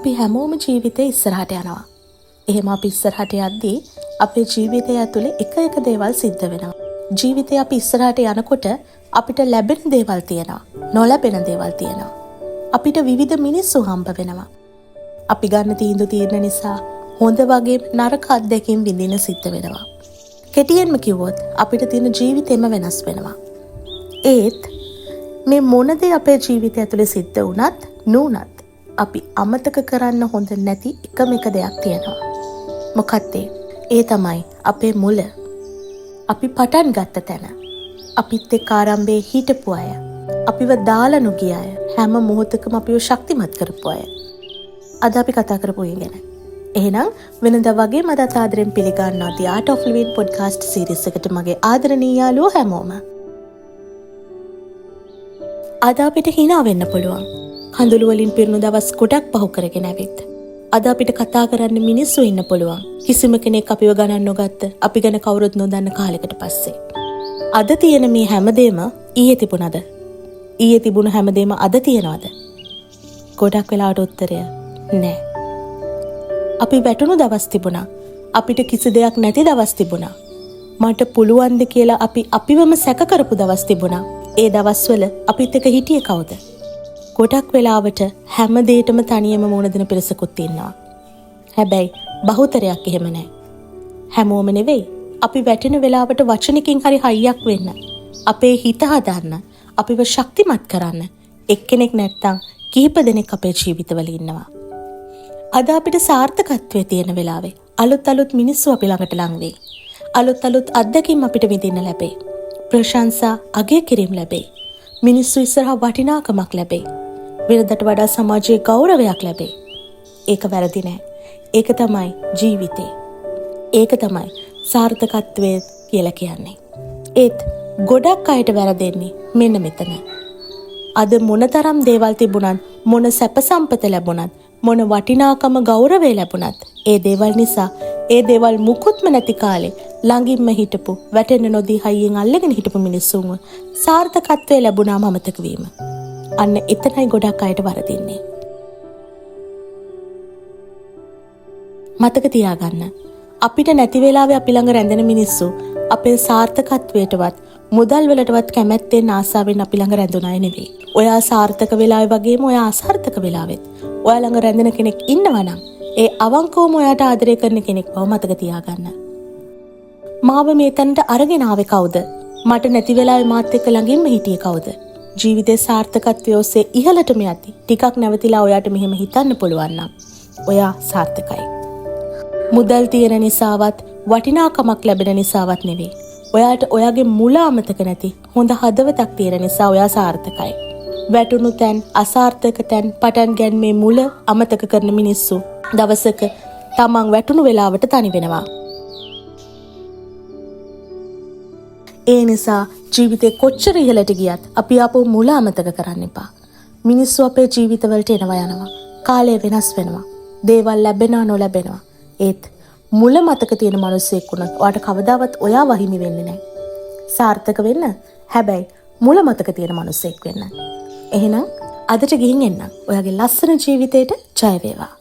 අපි හැමෝම ජීවිතේ ඉස්සරහට යනවා. එහෙම අපි ඉස්සරහට යද්දී අපේ ජීවිතය ඇතුලේ එක දේවල් සිද්ධ වෙනවා. ජීවිතේ අපි ඉස්සරහට යනකොට අපිට ලැබෙන දේවල් තියෙනවා. නොලැබෙන දේවල් තියෙනවා. අපිට විවිධ මිනිස්සු හම්බ වෙනවා. අපි ගන්න තීන්දුව නිසා හොඳ වගේ නරක අත්දැකීම් විඳින සිද්ධ වෙනවා. කෙටියෙන්ම කිව්වොත් අපිට තියෙන ජීවිතේම වෙනස් වෙනවා. ඒත් මේ මොන දේ අපේ ජීවිතය ඇතුලේ සිද්ධ වුණත් නුනත් අපි අමතක කරන්න හොඳ නැති එකම එක දෙයක් තියෙනවා. මොකක්ද ඒ තමයි අපේ මුල. අපි පටන් ගත්ත තැන. අපිත් එක්ක ආරම්භයේ හිටපු අය. අපිව දාලා නොගිය අය. හැම මොහොතකම අපිව ශක්තිමත් කරපු අය. අද අපි කතා කරපු එක ගැන. එහෙනම් වෙනදා වගේ මට ආදරෙන් පිළිගන්නවා The Art of Living podcast series එකට මගේ ආදරණීය යාළුවෝ හැමෝම. අද අපිට hina වෙන්න පුළුවන්. කඳුළු වලින් පිරුණු දවස් ගොඩක් පහු කරගෙන ඇවිත්. අද අපිට කතා කරන්න මිනිස්සු ඉන්න පුළුවන්. කිසිම කෙනෙක් අපිව ගණන් නොගත්ත, අපි ගැන කවුරුත් නොදන්න කාලයකට පස්සේ. අද තියෙන මේ හැමදේම ඊයේ තිබුණද? ඊයේ තිබුණ හැමදේම අද තියනවද? ගොඩක් වෙලාවට උත්තරය නෑ. අපි වැටුණු දවස් තිබුණා. අපිට කිසි දෙයක් නැති දවස් තිබුණා. මට පුළුවන්ද කියලා අපි අපිවම සැක කරපු දවස් තිබුණා. ඒ දවස්වල අපිත් එක හිටියේ කවුද? ගොඩක් වෙලාවට හැම දෙයකම තනියම මුණ දෙන පිරිසකුත් ඉන්නවා. හැබැයි බහුතරයක් එහෙම නැහැ. හැමෝම නෙවෙයි. අපි වැටෙන වෙලාවට වචනකින් හරි හයියක් වෙන්න, අපේ හිත හදන්න, අපිව ශක්තිමත් කරන්න එක්කෙනෙක් නැත්තම් කිහිප දෙනෙක් අපේ ජීවිතවල ඉන්නවා. අද අපිට සාර්ථකත්වයේ තියෙන වෙලාවේ අලුත් මිනිස්සු අපි ළඟට ලං වෙයි. අලුත් අත්දැකීම් අපිට විඳින්න ලැබේ. ප්‍රශංසා, අගය කිරීම ලැබේ. මිනිස්සු ඉස්සරහා වටිනාකමක් ලැබේ. වෙනදට වඩා සමාජයේ ගෞරවයක් ලැබේ. ඒක වැරදි නෑ. ඒක තමයි ජීවිතේ. ඒක තමයි සාර්ථකත්වය කියලා කියන්නේ. ඒත් ගොඩක් අයට වැරදෙන්නේ මෙන්න මෙතන. අද මොනතරම් දේවල් තිබුණත්, මොන සැප සම්පත ලැබුණත්, මොන වටිනාකම ගෞරවය ලැබුණත්, ඒ දේවල් නිසා ඒ දේවල් මුකුත්ම නැති කාලේ ළඟින්ම හිටපු, වැටෙන්න නොදී හයියෙන් අල්ලගෙන හිටපු මිනිස්සුන්ව සාර්ථකත්වය ලැබුණාම අමතක වීම. අන්න එතනයි ගොඩක් අයට වරදින්නේ. මතක තියාගන්න. අපිට නැති වෙලාවේ අපි ළඟ රැඳෙන මිනිස්සු අපේ සාර්ථකත්වයටවත් මුදල් වලටවත් කැමැත්තෙන් ආසාවෙන් අපි ළඟ රැඳුන අය නෙවෙයි. ඔයා සාර්ථක වෙලාවේ වගේම ඔයා අසාර්ථක වෙලාවෙත් ඔයා ළඟ රැඳෙන කෙනෙක් ඉන්නවා නම් ඒ අවංකවම ඔයාට ආදරය කරන කෙනෙක් බව මතක තියාගන්න. මාව මේ තැනට අරගෙන ආවේ කවුද? මට නැති වෙලාවේ මාත් එක්ක ළඟින්ම හිටියේ කවුද? ජීවිතේ සාර්ථකත්වයේ ඔස්සේ ඉහළටම යති. ටිකක් නැවතිලා ඔයාට මෙහෙම හිතන්න පුළුවන් නම් ඔයා සාර්ථකයි. මුදල් තියෙන නිසාවත් වටිනාකමක් ලැබෙන නිසාවත් නෙවෙයි. ඔයාට ඔයාගේ මුල අමතක නැති හොඳ හදවතක් තියෙන නිසා ඔයා සාර්ථකයි. වැටුණු තැන්, අසාර්ථක තැන් පටන් ගැනීමේ මුල අමතක කරන මිනිස්සු දවසක තමන් වැටුණු වෙලාවට තනි වෙනවා. ඒ නිසා ජීවිතේ කොච්චර ඉහළට ගියත් අපි ආපහු මුල අමතක කරන්න එපා. මිනිස්සු අපේ ජීවිතවලට එනවා යනවා. කාලය වෙනස් වෙනවා. දේවල් ලැබෙනවා නොලැබෙනවා. ඒත් මුල මතක තියෙන මිනිස්සෙක් වුණත් ඔයාට කවදාවත් ඔයා වහිමි වෙන්නේ නැහැ. සාර්ථක වෙන්න හැබැයි මුල මතක තියෙන මිනිස්සෙක් වෙන්න. එහෙනම් අදට ගිහින් එන්න. ඔයාගේ ලස්සන ජීවිතේට ජය වේවා.